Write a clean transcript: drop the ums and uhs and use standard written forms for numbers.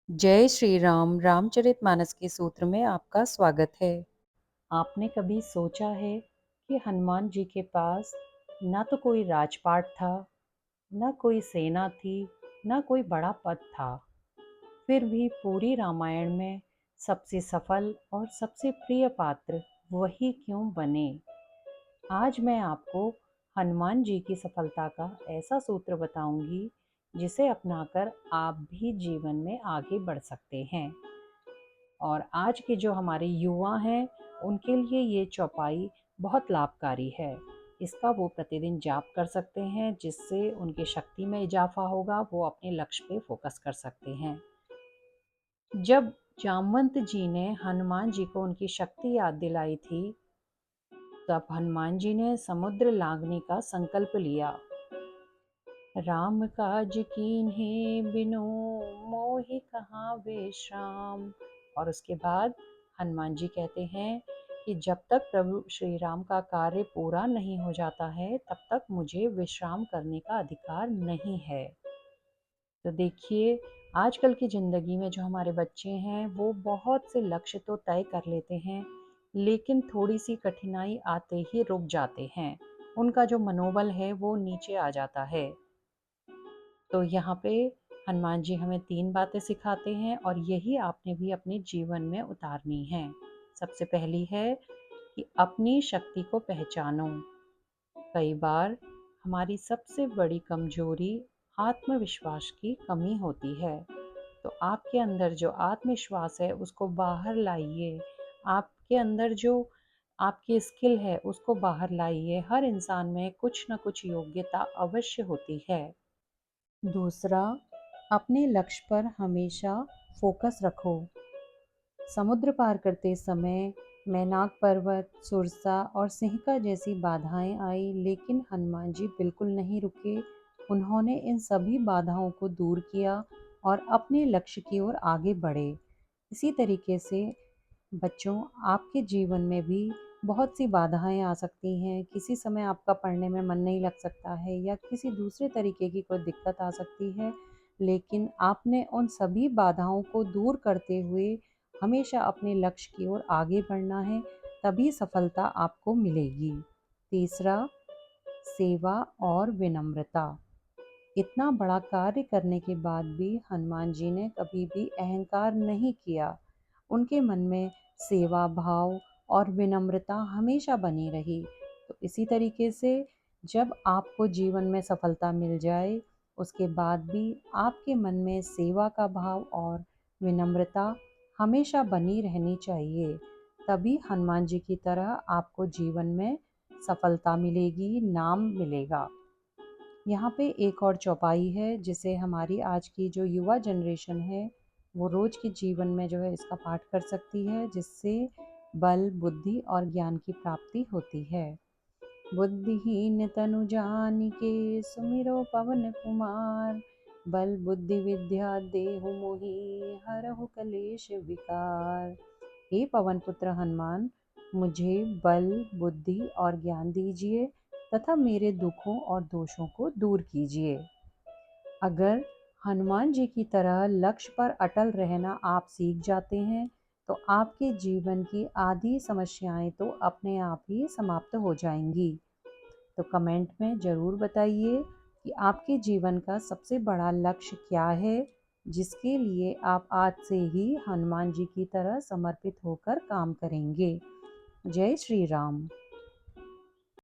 जय श्री राम। रामचरितमानस के सूत्र में आपका स्वागत है। आपने कभी सोचा है कि हनुमान जी के पास ना तो कोई राजपाट था, ना कोई सेना थी, ना कोई बड़ा पद था, फिर भी पूरी रामायण में सबसे सफल और सबसे प्रिय पात्र वही क्यों बने? आज मैं आपको हनुमान जी की सफलता का ऐसा सूत्र बताऊंगी जिसे अपनाकर आप भी जीवन में आगे बढ़ सकते हैं। और आज के जो हमारे युवा हैं उनके लिए ये चौपाई बहुत लाभकारी है। इसका वो प्रतिदिन जाप कर सकते हैं जिससे उनकी शक्ति में इजाफा होगा, वो अपने लक्ष्य पे फोकस कर सकते हैं। जब जामवंत जी ने हनुमान जी को उनकी शक्ति याद दिलाई थी, तब हनुमान जी ने समुद्र लांघने का संकल्प लिया। राम काज कीन्हे बिनु मोहि कहाँ विश्राम। और उसके बाद हनुमान जी कहते हैं कि जब तक प्रभु श्री राम का कार्य पूरा नहीं हो जाता है तब तक मुझे विश्राम करने का अधिकार नहीं है। तो देखिए, आजकल की ज़िंदगी में जो हमारे बच्चे हैं वो बहुत से लक्ष्य तो तय कर लेते हैं, लेकिन थोड़ी सी कठिनाई आते ही रुक जाते हैं। उनका जो मनोबल है वो नीचे आ जाता है। तो यहाँ पे हनुमान जी हमें 3 बातें सिखाते हैं और यही आपने भी अपने जीवन में उतारनी है। सबसे पहली है कि अपनी शक्ति को पहचानो। कई बार हमारी सबसे बड़ी कमजोरी आत्मविश्वास की कमी होती है। तो आपके अंदर जो आत्मविश्वास है उसको बाहर लाइए। आपके अंदर जो आपकी स्किल है उसको बाहर लाइए। हर इंसान में कुछ न कुछ योग्यता अवश्य होती है। दूसरा, अपने लक्ष्य पर हमेशा फोकस रखो। समुद्र पार करते समय मैनाक पर्वत, सुरसा और सिंहका जैसी बाधाएं आई, लेकिन हनुमान जी बिल्कुल नहीं रुके। उन्होंने इन सभी बाधाओं को दूर किया और अपने लक्ष्य की ओर आगे बढ़े। इसी तरीके से बच्चों, आपके जीवन में भी बहुत सी बाधाएं आ सकती हैं। किसी समय आपका पढ़ने में मन नहीं लग सकता है या किसी दूसरे तरीके की कोई दिक्कत आ सकती है, लेकिन आपने उन सभी बाधाओं को दूर करते हुए हमेशा अपने लक्ष्य की ओर आगे बढ़ना है, तभी सफलता आपको मिलेगी। तीसरा, सेवा और विनम्रता। इतना बड़ा कार्य करने के बाद भी हनुमान जी ने कभी भी अहंकार नहीं किया। उनके मन में सेवा भाव और विनम्रता हमेशा बनी रही। तो इसी तरीके से जब आपको जीवन में सफलता मिल जाए, उसके बाद भी आपके मन में सेवा का भाव और विनम्रता हमेशा बनी रहनी चाहिए। तभी हनुमान जी की तरह आपको जीवन में सफलता मिलेगी, नाम मिलेगा। यहाँ पे एक और चौपाई है जिसे हमारी आज की जो युवा जनरेशन है वो रोज के जीवन में जो है इसका पाठ कर सकती है, जिससे बल बुद्धि और ज्ञान की प्राप्ति होती है। बुद्धिहीन तनु जानिके सुमिरो पवन कुमार, बल बुद्धि विद्या देहु मोहि हरहु कलेश विकार। हे पवन पुत्र हनुमान, मुझे बल बुद्धि और ज्ञान दीजिए तथा मेरे दुखों और दोषों को दूर कीजिए। अगर हनुमान जी की तरह लक्ष्य पर अटल रहना आप सीख जाते हैं तो आपके जीवन की आधी समस्याएं तो अपने आप ही समाप्त हो जाएंगी। तो कमेंट में ज़रूर बताइए कि आपके जीवन का सबसे बड़ा लक्ष्य क्या है, जिसके लिए आप आज से ही हनुमान जी की तरह समर्पित होकर काम करेंगे। जय श्री राम।